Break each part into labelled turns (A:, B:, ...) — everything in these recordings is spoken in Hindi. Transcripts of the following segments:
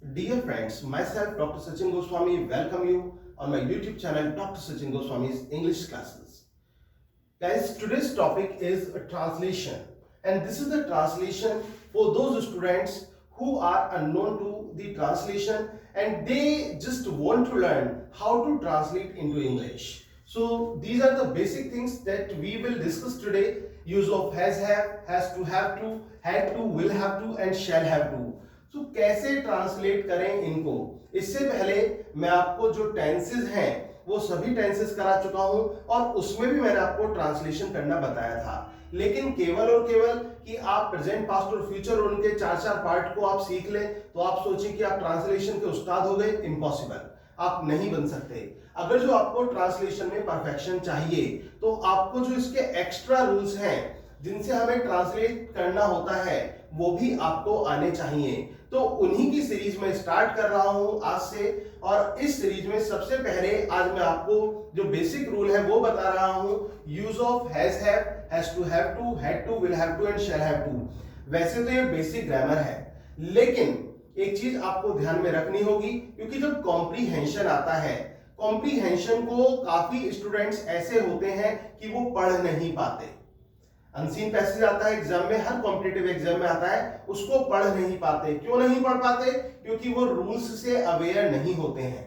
A: Dear friends, myself Dr. Sachin Goswami welcome you on my YouTube channel Dr. Sachin Goswami's English classes. Guys, today's topic is a translation, and this is the translation for those students who are unknown to the translation and they just want to learn how to translate into English. So these are the basic things that we will discuss today. Use of has to, have to, had to, will have to and shall have to. तो कैसे ट्रांसलेट करें इनको, इससे पहले मैं आपको जो टेंसेस हैं वो सभी टेंसेस करा चुका हूं और उसमें भी मैंने आपको ट्रांसलेशन करना बताया था। लेकिन केवल और केवल कि आप प्रेजेंट पास्ट और फ्यूचर और उनके चार चार पार्ट को आप सीख लें तो आप सोचें कि आप ट्रांसलेशन के उस्ताद हो गए, इम्पॉसिबल, आप नहीं बन सकते। अगर जो आपको ट्रांसलेशन में परफेक्शन चाहिए तो आपको जो इसके एक्स्ट्रा रूल्स हैं जिनसे हमें ट्रांसलेट करना होता है वो भी आपको आने चाहिए। तो उन्हीं की सीरीज में स्टार्ट कर रहा हूं आज से, और इस सीरीज में सबसे पहले आज मैं आपको जो बेसिक रूल है वो बता रहा हूं। Use of has to, have to, had to, will have to and shall have to. वैसे तो ये बेसिक ग्रामर है, लेकिन एक चीज आपको ध्यान में रखनी होगी, क्योंकि जब कॉम्प्रीहेंशन आता है, कॉम्प्रीहेंशन को काफी स्टूडेंट्स ऐसे होते हैं कि वो पढ़ नहीं पाते। अनसीन पैसेज आता है एग्जाम में, हर कॉम्पिटिटिव एग्जाम में आता है, उसको पढ़ नहीं पाते। क्यों नहीं पढ़ पाते? क्योंकि वो रूल्स से अवेयर नहीं होते हैं।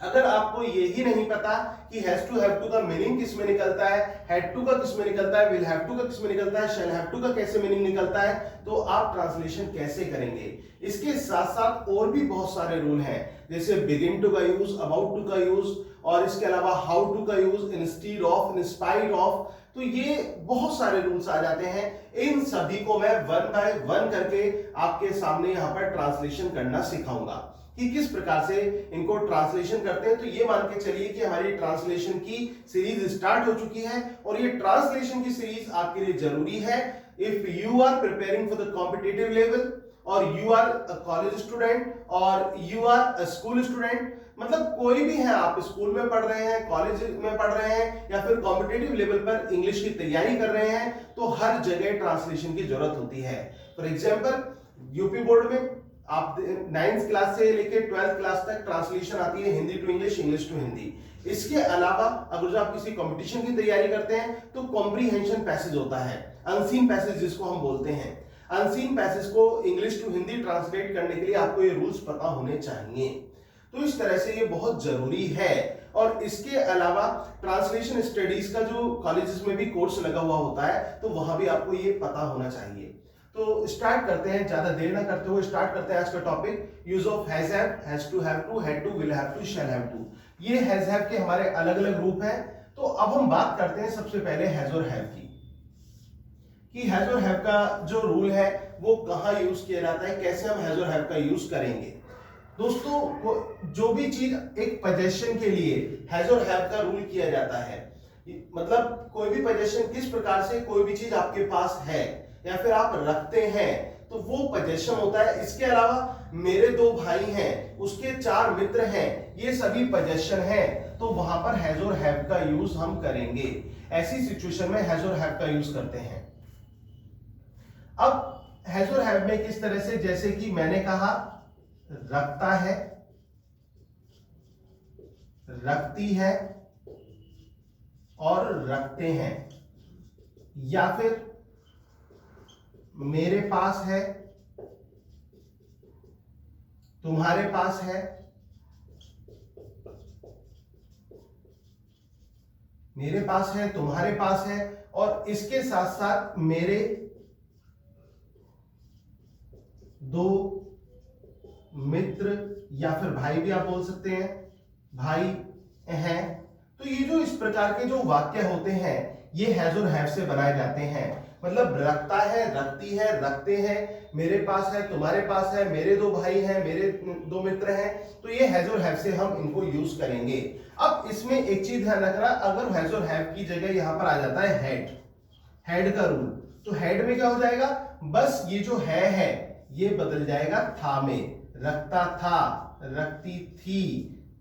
A: अगर आपको ये ही नहीं पता कि हैज टू, हैव टू का मीनिंग किस में निकलता है, हैड टू का किस में निकलता है, विल हैव टू का किस में निकलता है, शैल हैव टू का कैसे मीनिंग निकलता है, तो आप ट्रांसलेशन कैसे करेंगे? इसके साथ साथ और भी बहुत सारे रूल हैं, जैसे बिगिन टू का यूज, अबाउट टू का यूज, और इसके अलावा हाउ टू का use, instead of, in spite of. तो ये बहुत सारे रूल्स आ जाते हैं। इन सभी को मैं वन बाय वन करके आपके सामने यहाँ पर ट्रांसलेशन करना सिखाऊंगा कि किस प्रकार से इनको ट्रांसलेशन करते हैं। तो ये मान के चलिए कि हमारी ट्रांसलेशन की सीरीज स्टार्ट हो चुकी है, और ये ट्रांसलेशन की सीरीज आपके लिए जरूरी है। If you are preparing for the competitive level, और you are a college student, और you are a school student, मतलब कोई भी है, आप स्कूल में पढ़ रहे हैं, कॉलेज में पढ़ रहे हैं, या फिर कॉम्पिटिटिव लेवल पर इंग्लिश की तैयारी कर रहे हैं, तो हर जगह ट्रांसलेशन की जरूरत होती है। फॉर एग्जाम्पल, यूपी बोर्ड में आप 9th क्लास से लेकर 12th क्लास तक ट्रांसलेशन आती है, Hindi to English, English to Hindi. इसके अलावा अगर जो आप किसी कंपटीशन की तैयारी करते हैं तो कॉम्प्रीहेंशन पैसेज होता है, अनसीन पैसेज जिसको हम बोलते हैं। अनसीन पैसेज को इंग्लिश टू हिंदी ट्रांसलेट करने के लिए आपको ये रूल्स पता होने चाहिए। तो इस तरह से ये बहुत जरूरी है। और इसके अलावा ट्रांसलेशन स्टडीज का जो कॉलेजेस में भी कोर्स लगा हुआ होता है, तो वहां भी आपको ये पता होना चाहिए। तो स्टार्ट करते हैं, ज्यादा देर ना करते हुए स्टार्ट करते हैं आज का topic. Use of has to, have to, had to, will have to, shall have to. ये हैज हैव के हमारे अलग अलग रूप हैं। तो अब हम बात करते हैं सबसे पहले हैज और हैव की, कि हैज और हैव का जो रूल है वो कहां यूज किया जाता है, कैसे हम हैज और हैव का यूज करेंगे। दोस्तों, जो भी चीज एक पोजेशन के लिए हैज और हैव का रूल किया जाता है, मतलब कोई भी पोजेशन, किस प्रकार से कोई भी चीज आपके पास है या फिर आप रखते हैं, तो वो पोजेशन होता है। इसके अलावा मेरे 2 भाई हैं, उसके 4 मित्र हैं, ये सभी पोजेशन हैं, तो वहां पर हैज और हैव का यूज हम करेंगे। ऐसी सिचुएशन में हैज और हैव का यूज करते हैं। अब हैज और हैव में किस तरह से, जैसे कि मैंने कहा रखता है, रखती है और रखते हैं, या फिर मेरे पास है, तुम्हारे पास है, मेरे पास है, तुम्हारे पास है, और इसके साथ साथ मेरे 2 मित्र, या फिर भाई भी आप बोल सकते हैं, भाई हैं। तो ये जो इस प्रकार के जो वाक्य होते हैं ये हैज और हैव से बनाए जाते हैं। मतलब रखता है, रखती है, रखते हैं, मेरे पास है, तुम्हारे पास है, मेरे 2 भाई हैं, मेरे 2 मित्र हैं, तो ये हैज और हैव से हम इनको यूज करेंगे। अब इसमें एक चीज ध्यान रखना, अगर हैज और हैव की जगह यहां पर आ जाता है हैड, हैड का रूल, तो हैड में क्या हो जाएगा, बस ये जो है ये बदल जाएगा था में, रखता था, रखती थी,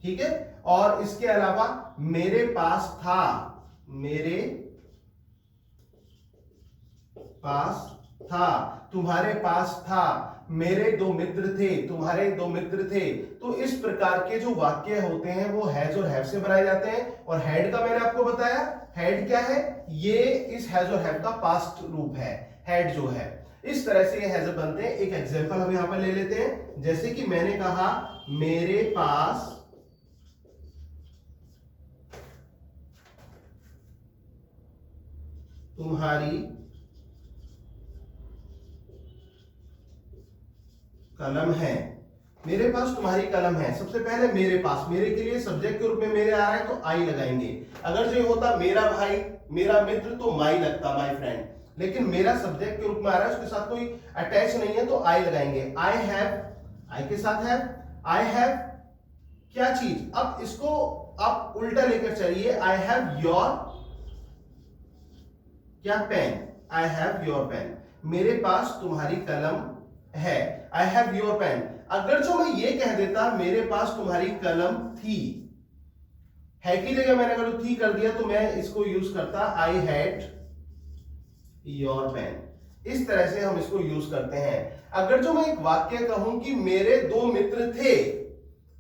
A: ठीक है। और इसके अलावा मेरे पास था, मेरे पास था, तुम्हारे पास था, मेरे 2 मित्र थे, तुम्हारे तुम्हारे दो मित्र थे। तो इस प्रकार के जो वाक्य होते हैं वो हैज और हैव से बनाए जाते हैं। और हैड का मैंने आपको बताया, हैड क्या है, ये इस हैज और हैव का पास्ट रूप है, हैड जो है। इस तरह से ये हैज बनते हैं। एक एग्जांपल हम यहां पर ले लेते हैं, जैसे कि मैंने कहा मेरे पास तुम्हारी कलम है। मेरे पास तुम्हारी कलम है। सबसे पहले मेरे पास, मेरे के लिए सब्जेक्ट के रूप में मेरे आ रहा है तो आई लगाएंगे। अगर जो होता मेरा भाई, मेरा मित्र, तो माई लगता, माई फ्रेंड। लेकिन मेरा सब्जेक्ट के रूप में आ रहा है, उसके साथ कोई अटैच नहीं है तो आई लगाएंगे। आई हैव, आई के साथ है, आई हैव क्या चीज। अब इसको आप उल्टा लेकर चलिए, आई हैव योर क्या, pen. I have your pen, मेरे पास तुम्हारी कलम है। I have your pen. अगर जो मैं ये कह देता मेरे पास तुम्हारी कलम थी, है की जगह मैंने अगर थी कर दिया तो मैं इसको यूज करता आई हैड योर पेन। इस तरह से हम इसको यूज करते हैं। अगर जो मैं एक वाक्य कहूं कि मेरे दो मित्र थे,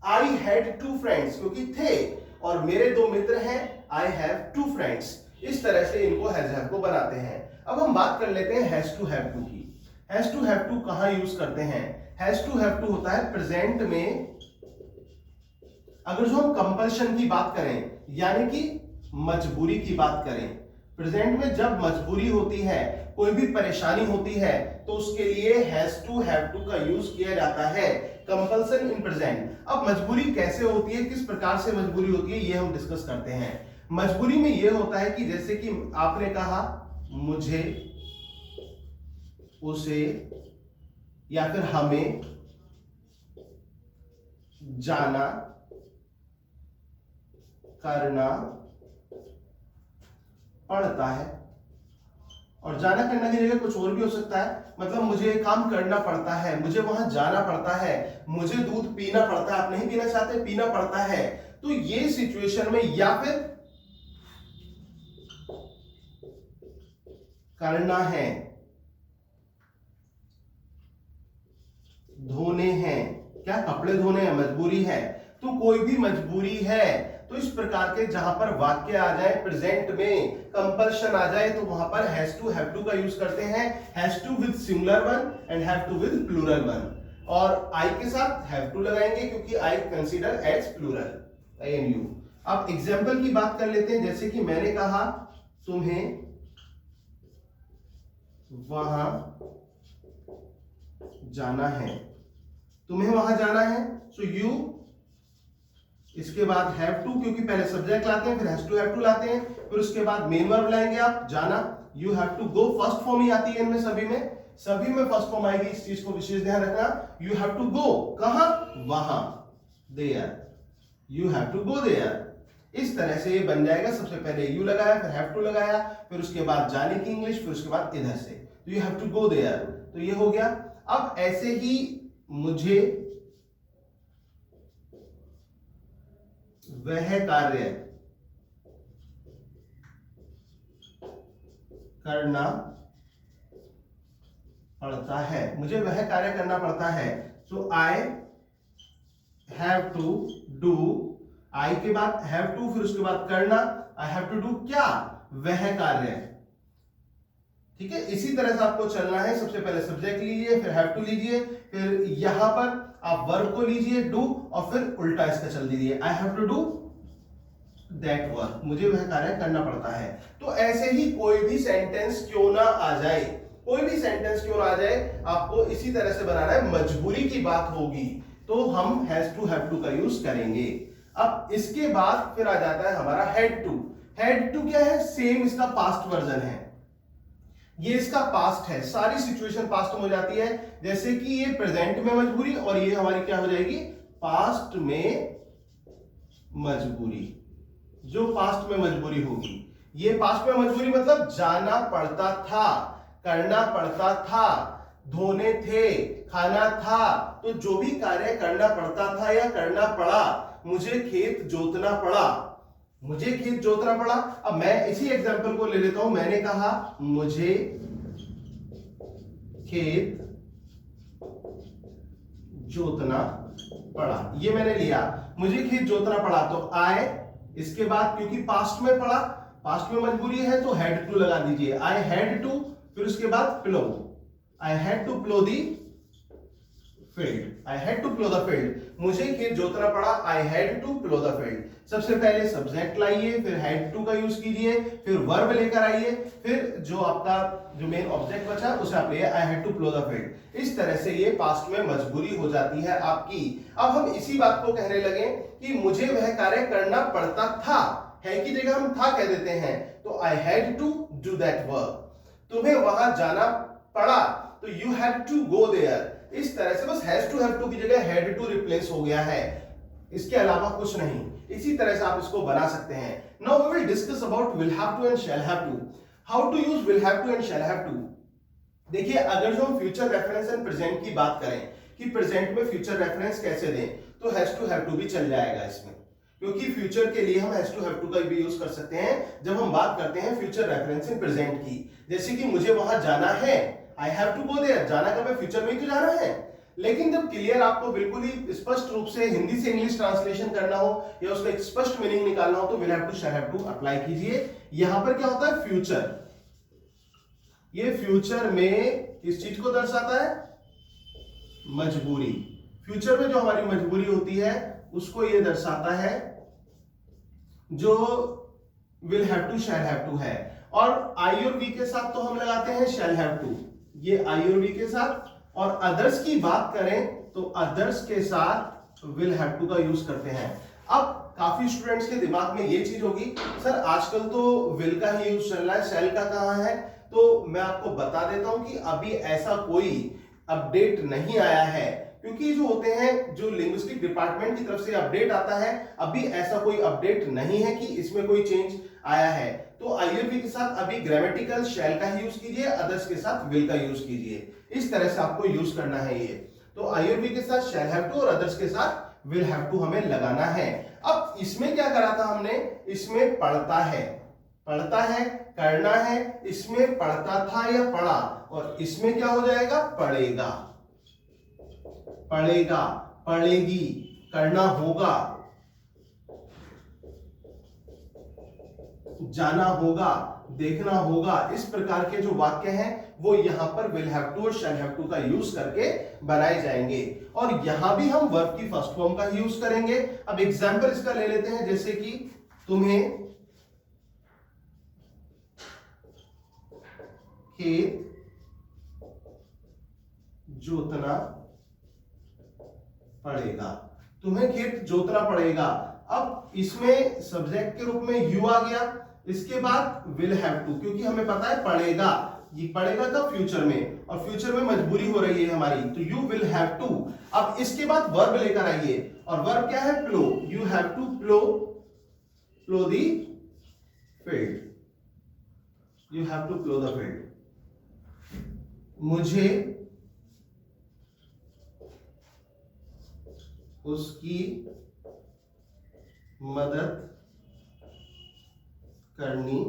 A: आई हैड टू फ्रेंड्स, क्योंकि थे और मेरे दो मित्र हैं, आई हैव टू फ्रेंड्स। इस तरह से इनको हैज हैव को बनाते हैं। अब हम बात कर लेते हैं हैज टू हैव टू की। हैज टू हैव टू कहां यूज करते हैं? हैज टू हैव टू होता है प्रेजेंट में। अगर जो हम कंपल्शन की बात करें, यानी कि मजबूरी की बात करें, प्रेजेंट में जब मजबूरी होती है, कोई भी परेशानी होती है, तो उसके लिए हैज टू हैव टू का यूज किया जाता है, कंपल्सन इन प्रेजेंट। अब मजबूरी कैसे होती है, किस प्रकार से मजबूरी होती है, ये हम डिस्कस करते हैं। मजबूरी में ये होता है कि जैसे कि आपने कहा मुझे, उसे या फिर हमें जाना, करना पड़ता है। और जाना करना की जगह कुछ और भी हो सकता है, मतलब मुझे काम करना पड़ता है, मुझे वहां जाना पड़ता है, मुझे दूध पीना पड़ता है, आप नहीं पीना चाहते, पीना पड़ता है। तो ये सिचुएशन में, या फिर करना है, धोने हैं, क्या कपड़े धोने हैं, मजबूरी है। तो कोई भी मजबूरी है तो इस प्रकार के जहां पर वाक्य आ जाए, प्रेजेंट में कंपल्शन आ जाए, तो वहां पर हैज टू हैव टू का यूज करते हैं। Has to with singular one and have to with plural one. और आई के साथ हैव टू लगाएंगे क्योंकि I consider as plural, I and you. अब एग्जाम्पल की बात कर लेते हैं, जैसे कि मैंने कहा तुम्हें वहां जाना है, तुम्हें वहां जाना है, सो यू, इसके बाद हैव टू, क्योंकि पहले सब्जेक्ट लाते हैं, फिर हैज टू हैव टू लाते हैं, फिर उसके बाद मेन वर्ब लाएंगे आप, जाना। You have to go first form ही आती है इनमें सभी में फर्स्ट फॉर्म आएगी, इस चीज को विशेष ध्यान रखना। यू हैव टू गो, कहां, वहां, there, you have to go there. इस तरह से ये बन जाएगा। सबसे पहले यू लगाया, फिर हैव टू लगाया, फिर उसके बाद जाने की इंग्लिश, फिर उसके बाद इधर से, तो you have to go there, तो ये हो गया। अब ऐसे ही मुझे वह कार्य करना पड़ता है, मुझे वह कार्य करना पड़ता है। सो आई हैव टू डू, आई के बाद हैव टू, फिर उसके बाद करना, आई हैव टू डू क्या, वह कार्य। ठीक है, इसी तरह से आपको चलना है। सबसे पहले सब्जेक्ट लीजिए, फिर हैव टू लीजिए, फिर यहां पर आप वर्ब को लीजिए डू, और फिर उल्टा इसका चल दीजिए, I have to do that work, मुझे वह कार्य करना पड़ता है। तो ऐसे ही कोई भी सेंटेंस क्यों ना आ जाए, कोई भी सेंटेंस क्यों ना आ जाए, आपको इसी तरह से बनाना है। मजबूरी की बात होगी तो हम हैज टू हैव टू का यूज करेंगे। अब इसके बाद फिर आ जाता है हमारा हैड टू। हैड टू क्या है, सेम इसका पास्ट वर्जन है, ये इसका पास्ट है, सारी सिचुएशन पास्ट में हो जाती है। जैसे कि ये प्रेजेंट में मजबूरी, और ये हमारी क्या हो जाएगी, पास्ट में मजबूरी। जो पास्ट में मजबूरी होगी, ये पास्ट में मजबूरी मतलब जाना पड़ता था, करना पड़ता था, धोने थे, खाना था। तो जो भी कार्य करना पड़ता था या करना पड़ा, मुझे खेत जोतना पड़ा, मुझे खेत जोतना पड़ा। अब मैं इसी एग्जांपल को ले लेता हूं। मैंने कहा मुझे खेत जोतना पड़ा, ये मैंने लिया, मुझे खेत जोतना पड़ा, तो आई, इसके बाद क्योंकि पास्ट में पड़ा, पास्ट में मजबूरी है तो हैड टू लगा दीजिए, आई हैड टू, फिर उसके बाद plough, I had to plough the field, I had to plough the field, मुझे खेत जोतना पड़ा, I had to plough the field. सबसे पहले सब्जेक्ट लाइए, फिर हैड टू का यूज कीजिए, फिर वर्ब लेकर आइए, फिर जो आपका जो मेन ऑब्जेक्ट बचा उसे आप लिए I had to plough the field. इस तरह से ये पास्ट में मजबूरी हो जाती है आपकी। अब हम इसी बात को कहने लगे कि मुझे वह कार्य करना पड़ता था, है की जगह हम था कह देते हैं, तो I had to do that work. तुम्हें वहां जाना पड़ा तो you had to go there. इस तरह से बस हैज टू हैव टू की जगह हैड टू रिप्लेस हो गया है, इसके अलावा कुछ नहीं। इसी तरह से आप इसको बना सकते हैं। Now we will discuss about will have to and shall have to. How to use will have to and shall have to. देखिए, अगर जो हम फ्यूचर रेफरेंस एंड प्रेजेंट की बात करें कि प्रेजेंट में फ्यूचर रेफरेंस कैसे दें, तो हैज टू हैव टू भी चल जाएगा इसमें, क्योंकि फ्यूचर के लिए हम हैज टू हैव टू का भी यूज कर सकते हैं जब हम बात करते हैं फ्यूचर रेफरेंस इन प्रेजेंट की। जैसे कि मुझे वहां जाना है, I have to go there, जाना कब है, फ्यूचर में ही तो जाना है। लेकिन जब क्लियर आपको बिल्कुल ही स्पष्ट रूप से हिंदी से इंग्लिश ट्रांसलेशन करना हो या उसका एक स्पष्ट मीनिंग निकालना हो तो will have to shall have to apply कीजिए। यहां पर क्या होता है, फ्यूचर, ये फ्यूचर में किस चीज को दर्शाता है, मजबूरी। फ्यूचर में जो हमारी मजबूरी होती है उसको ये दर्शाता है जो will have to shall have to है। और आई और वी के साथ तो हम लगाते हैं शैल हैव टू, ये आई और वी के साथ। और अदर्स की बात करें तो अदर्स के साथ विल हैव टू का यूज करते हैं। अब काफी स्टूडेंट्स के दिमाग में ये चीज होगी, सर आजकल तो विल का ही यूज चल रहा है, शैल का कहां है। तो मैं आपको बता देता हूं कि अभी ऐसा कोई अपडेट नहीं आया है, क्योंकि जो होते हैं जो लिंग्विस्टिक डिपार्टमेंट की तरफ से अपडेट आता है, अभी ऐसा कोई अपडेट नहीं है कि इसमें कोई चेंज आया है। तो आईओवी के साथ अभी ग्रामेटिकल शैल का ही यूज कीजिए, अदर्स के साथ विल का यूज कीजिए। इस तरह से आपको यूज करना है ये। तो आईओवी के साथ शैल हैव टू और अदर्स के साथ विल हैव टू हमें लगाना है। अब इसमें क्या करा था हमने, इसमें पढ़ता है, पढ़ता है करना है, इसमें पढ़ता था या पढ़ा, और इसमें क्या हो जाएगा, पढ़ेगा, पढ़ेगा, पढ़ेगी, करना होगा, जाना होगा, देखना होगा। इस प्रकार के जो वाक्य हैं वो यहां पर विल हैव टू और शैल हैव टू का यूज करके बनाए जाएंगे। और यहां भी हम वर्ब की फर्स्ट फॉर्म का यूज करेंगे। अब एग्जांपल इसका ले लेते हैं, जैसे कि तुम्हें खेत जोतना पड़ेगा, तुम्हें खेत जोतना पड़ेगा। अब इसमें सब्जेक्ट के रूप में यू आ गया, इसके बाद विल हैव टू, क्योंकि हमें पता है पड़ेगा, ये पड़ेगा कब, फ्यूचर में, और फ्यूचर में मजबूरी हो रही है हमारी, तो यू विल हैव टू। अब इसके बाद वर्ब लेकर आइए, और वर्ब क्या है, plough, you have to plough, plough the field, you have to plough the field. मुझे उसकी मदद करनी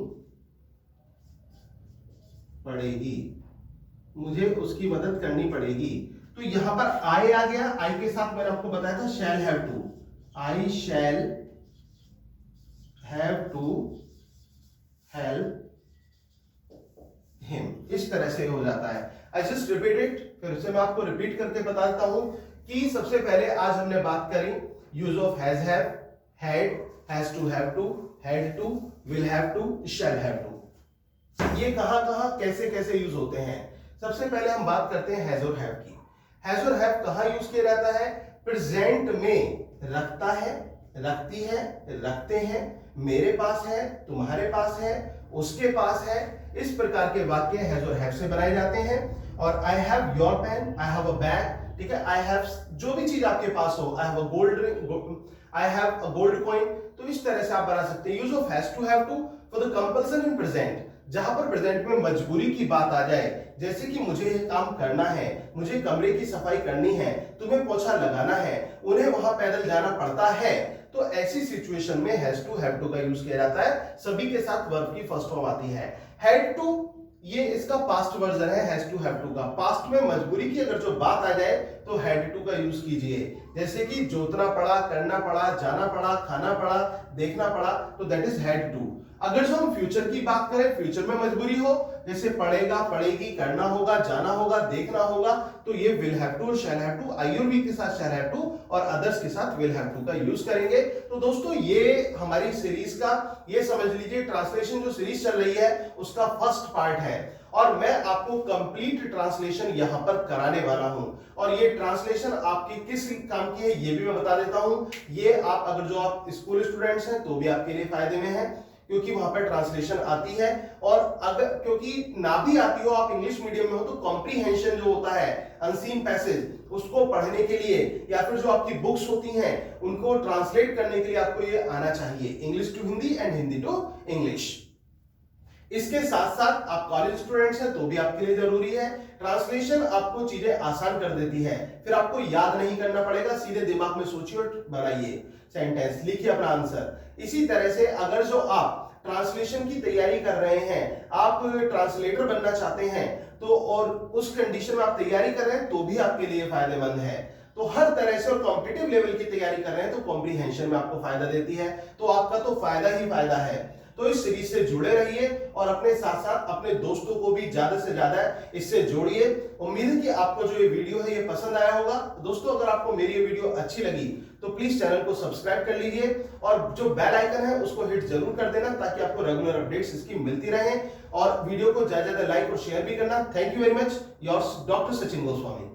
A: पड़ेगी, मुझे उसकी मदद करनी पड़ेगी। तो यहां पर आई आ गया, आई के साथ मैंने आपको बताया था shall have to, I shall have to help him, इस तरह से हो जाता है। आई जस्ट रिपीट इट, फिर से मैं आपको रिपीट करके बता देता हूं कि सबसे पहले आज हमने बात करी use of has have, had, has to have to, had to, will have to, shall have to. ये कहां कहां कैसे कैसे यूज होते हैं। सबसे पहले हम बात करते हैं हैज और हैव की। हैज और हैव कहां यूज किया जाता है, प्रेजेंट में रखता है, रखती है, रखते हैं, मेरे पास है, तुम्हारे पास है, उसके पास है, इस प्रकार के वाक्य हैज और हैव से बनाए जाते हैं। और I have your pen, I have a bag, ठीक है, आई हैव जो भी चीज आपके पास हो, I have a gold ring, I have a gold coin, तो इस तरह से आप बना सकते हैं। Use of has to have to for the compulsion in present, जहां पर प्रेजेंट में मजबूरी की बात आ जाए, जैसे कि मुझे ये काम करना है, मुझे कमरे की सफाई करनी है, तुम्हें पोछा लगाना है, उन्हें वहां पैदल जाना पड़ता है, तो ऐसी सिचुएशन में हैज टू हैव टू का यूज किया जाता है। सभी के साथ वर्ब की फर्स्ट फॉर्म आती है। हैड टू ये इसका पास्ट वर्जन है हैज टू हैव टू का। पास्ट में मजबूरी की अगर जो बात आ जाए तो हैड टू का यूज कीजिए। जैसे कि जोतना पड़ा, करना पड़ा, जाना पड़ा, खाना पड़ा, देखना पड़ा, तो दैट इज हैड टू। अगर जो हम फ्यूचर की बात करें, फ्यूचर में मजबूरी हो, जैसे पढ़ेगा, पढ़ेगी, करना होगा, जाना होगा, देखना होगा, तो ये विल हैव टू और शैल हैव टू, आई और वी के साथ शैल हैव टू और अदर्स के साथ विल हैव टू का यूज करेंगे। तो दोस्तों ये हमारी सीरीज का, ये समझ लीजिए ट्रांसलेशन जो सीरीज चल रही है उसका फर्स्ट पार्ट है और मैं आपको कंप्लीट ट्रांसलेशन यहां पर कराने वाला हूं। और ये ट्रांसलेशन आपके किस काम की है ये भी मैं बता देता हूं। ये आप अगर जो आप स्कूल स्टूडेंट्स हैं तो भी आपके लिए फायदे में है, क्योंकि वहां पर ट्रांसलेशन आती है। और अगर क्योंकि ना भी आती हो, आप इंग्लिश मीडियम में हो, तो कॉम्प्रीहेंशन जो होता है, अनसीन पैसेज, उसको पढ़ने के लिए या फिर जो आपकी बुक्स होती हैं उनको ट्रांसलेट करने के लिए आपको ये आना चाहिए, English to Hindi and Hindi to English. इसके साथ साथ आप कॉलेज स्टूडेंट्स हैं तो भी आपके लिए जरूरी है। ट्रांसलेशन आपको चीजें आसान कर देती है, फिर आपको याद नहीं करना पड़ेगा, सीधे दिमाग में सोचिए और बनाइए सेंटेंस, लिखिए अपना आंसर। इसी तरह से अगर जो आप ट्रांसलेशन की तैयारी कर रहे हैं, आप ट्रांसलेटर बनना चाहते हैं, तो और उस कंडीशन में आप तैयारी कर रहे हैं तो भी आपके लिए फायदेमंद है। तो हर तरह से और कॉम्पिटिटिव लेवल की तैयारी कर रहे हैं तो कॉम्प्रीहेंशन में आपको फायदा देती है, तो आपका तो फायदा ही फायदा है। तो इस सीरीज से जुड़े रहिए और अपने साथ साथ अपने दोस्तों को भी ज्यादा से ज्यादा इससे जोड़िए। उम्मीद है कि आपको जो ये वीडियो है ये पसंद आया होगा। दोस्तों अगर आपको मेरी ये वीडियो अच्छी लगी तो प्लीज चैनल को सब्सक्राइब कर लीजिए और जो बेल आइकन है उसको हिट जरूर कर देना, ताकि आपको रेगुलर अपडेट्स इसकी मिलती रहे। और वीडियो को ज्यादा लाइक और शेयर भी करना। Thank you very much, yours doctor Sachin Goswami.